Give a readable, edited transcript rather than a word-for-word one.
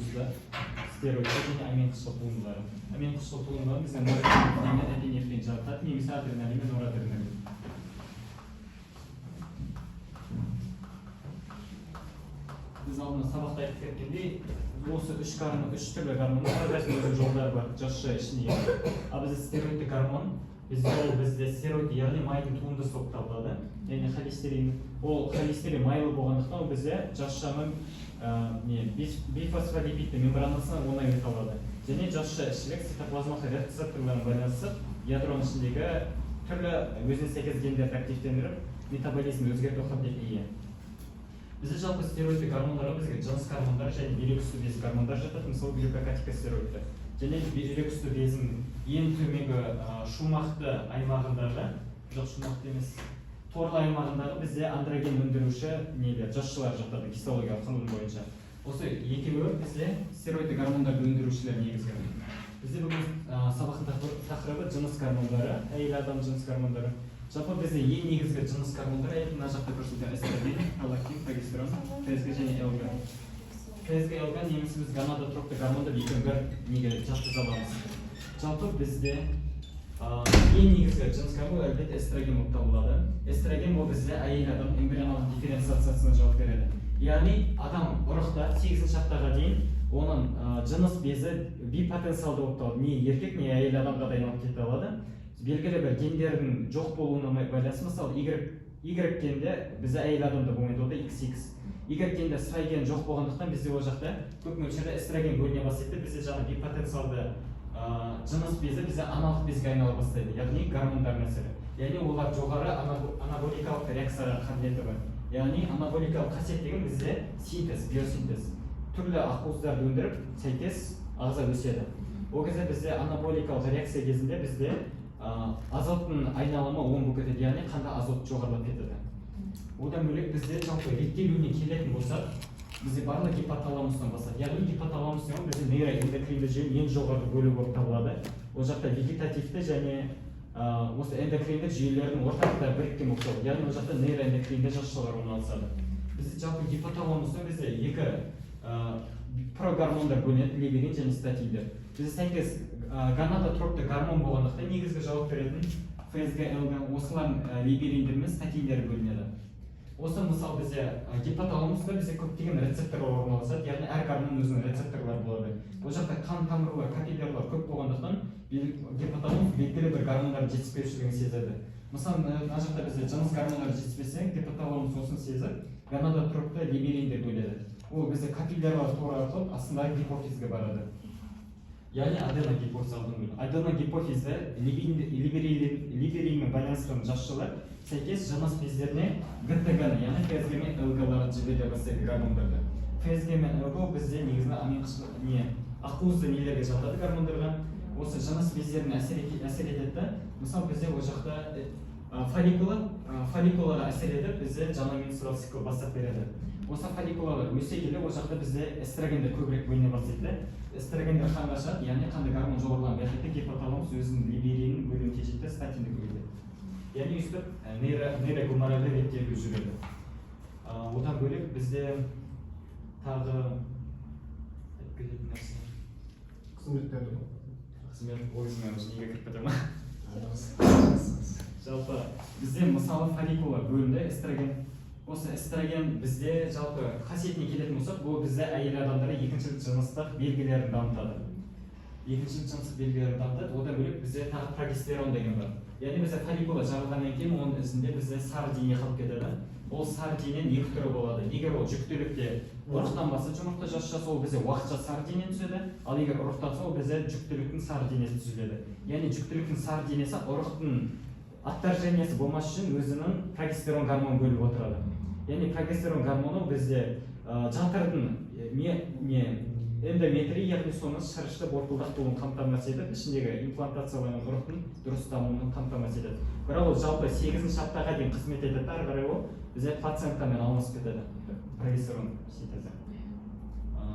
ақуызды, стероидтер және амин қышқыл туындылары. Амин қышқыл туындылары бізге норадреналин, эпинефрин жаратады, немесе адреналин мен норадреналин. Біз алдында сабақта айтып кеткендей, осы үш түрлі гормондар өзінің жолдары бар, жасуша ішіне. Ал бізде стероидті гормон, бізде стероид, яғни майдың туындысы болып табылады. Яғни холестерин, ол холестерин майлы болғандықтан ол бізде жасушаның бифосфолипидті мембранасына оңай өте алады. Және жасуша ішілік цитоплазмалық рецепторларына байланысып, ядроның ішіндегі түрлі өзіне сәйкес гендерді активтендіріп, метаболизмді өзгерту қабілетіне ие. Бізде жалпы стероидті гормондарға бізге жыныс гормондар және бүйрек үсті безі гормондар жатады, мысалы глюкокортикостероидті. Және бүйрек үсті безінің ең төменгі шумақты аймағындағы, жоқ шумақты емес, торлы аймағындағы бізде андроген өндіруші жасушалар жатады гистологиялық құрылым бойынша. Осы екеуі бізде стероидті гормондарды өндірушілер негізгі. Бізде бүгін сабақтың тақырыбы жыныс гормондары, әйел адам жыныс гормондары. Жалпы бізде ең негізгі жыныс гормондар мына жақта көрсетілген эстроген, пролактин, прогестерон, ФСГ және ЛГ. ФСГ, ЛГ немесе біз гонадотропты гормондар екеуін бір неге жатқыза аламыз. Жалпы бізде ең негізгі жыныс гормон әлбетте эстроген болып табылады. Эстроген бұл бізде әйел адам эмбрионалдық дифференциациясына жауап береді. Яғни адам ұрықта 8-ші аптаға дейін оның жыныс безі бипотенциалды болып табылады. Не еркек, не әйел адамға айналып кете алады. Белгілі бір гендердің жоқ болуына байланысты, мысалы Y генде бізде әйел адамда болмайды, ол да XX. Y генде эстроген жоқ болғандықтан бізде ол жақта көп мөлшерде эстроген бөліне бастайды. Бізде жаңа бипотенциалды жыныс безі бізде аналық безге айнала бастайды, яғни гормондар әсері. Яғни олар жоғары анаболикалық реакцияға қабілеті бар. Яғни анаболикалық қасиет деген бізде синтез, биосинтез. Түрлі ақуыздарды өндіріп, сәйкес ағза өседі. Ол кезде бізде анаболикалық реакция кезінде бізде азоттың айналымы оң болып кетеді, яғни қанда азот жоғарылап кетеді. Одан бөлек бізде жалпы реттелуіне келетін болсақ, бізде барлық гипоталамустан басталады. Яғни гипоталамус деген бізде нейроэндокринді жүйенің ең жоғарғы бөлігі болып табылады. Ол жақта вегетативті және осы эндокриндік жүйелердің ортасында біріккен болып табылады. Яғни ол жақта нейроэндокринді жасушалар орналасады. Бізде жалпы гипоталамустан бізде екі прогормондар бөлінеді, либерин және статиндер. Бізде сәйкес гонадотропты гормон болғандықтан негізгі жауап беретін ФСГ, ЛГ, осылар либериндер мен статиндер бөлінеді. Осы мысал бізде гипоталамуста бізде көптеген рецепторлар орналасады, яғни әр гормон өзінің рецепторлары болады. Ол жақта қан тамырлар, капиллярлар көп болғандықтан гипоталамус белгілі бір гормондардың жетіспеушілігін сезеді. Мысалы, мына жақта бізде жыныс гормондары жетіспесе, гипоталамус осын сезіп, гонадотропты либериндер бөледі. Ол бізде капиллярлар торы арқылы астындағы гипофизге барады. Яғни аденогипофиз аденогипофизді либеринмен байланыстырған жасушалар сәйкес жыныс бездеріне ГТГ-ны, яғни ФСГ мен ЛГ-ларын жібере бастайды гормондарды. ФСГ мен ЛГ бізде негізінен амин қышқыл ақуызды нелерге жатады гормондарға. Осы жыныс бездеріне әсер етеді. Мысалы бізде ол жақта фолликулалар әсер етіп, бізде жаңа менструал цикл бастап береді. Осы фолликулалар өсе келе, ол жақта бізде эстрогендер көбірек бөліне бастайды. Эстрогендер қанға шығады, яғни қанда гормон жоғарылаған бәлкетте гипоталамус өзінің либеринін бөлуін тежейді, статинді көбейтеді. Яғни өстіп нейрогуморальды реттелу жүреді. Одан бөлек бізде тағы айтып кететін нәрсе. Қызметтер тұр. Қызмет ойысымен неге кіріп кетер ма? Жалпы бізде мысалы фолликулалар бөлінді, эстроген. Осы эстроген бізде жалпы қасиетіне келетін болсақ, бұл бізде әйел адамдары екінші жыныстық белгілерін дамытады. Екінші жыныстық белгілерін дамытады. Одан бөлек бізде тағы прогестерон деген бар. Яғни бізде фолликула жарылғаннан кейін оның ізінде бізде сары дене қалып кетеді. Ол сары дененің екі түрі болады. Егер ол жүктілікте ұрықтанбаса жұмыртқа жасушасы, ол бізде уақытша сары дене түседі, ал егер ұрықтанса, ол бізде жүктіліктің сары денесі түзіледі. Яғни жүктіліктің сары денесі ұрықтың отторжениесі болмас үшін өзінің прогестерон гормонын бөліп отырады. Яғни прогестерон гормоны бізде жатырдың эндометрий, яғни соның шырышты борпылдақ болуын қамтамасыз етіп, ішіндегі имплантацияланған ұрықтың дұрыс дамуын қамтамасыз етеді. Бірақ ол жалпы 8-ші аптаға дейін қызмет етеді, ары қарай ол бізде плацентамен алмасып кетеді прогестерон синтезі.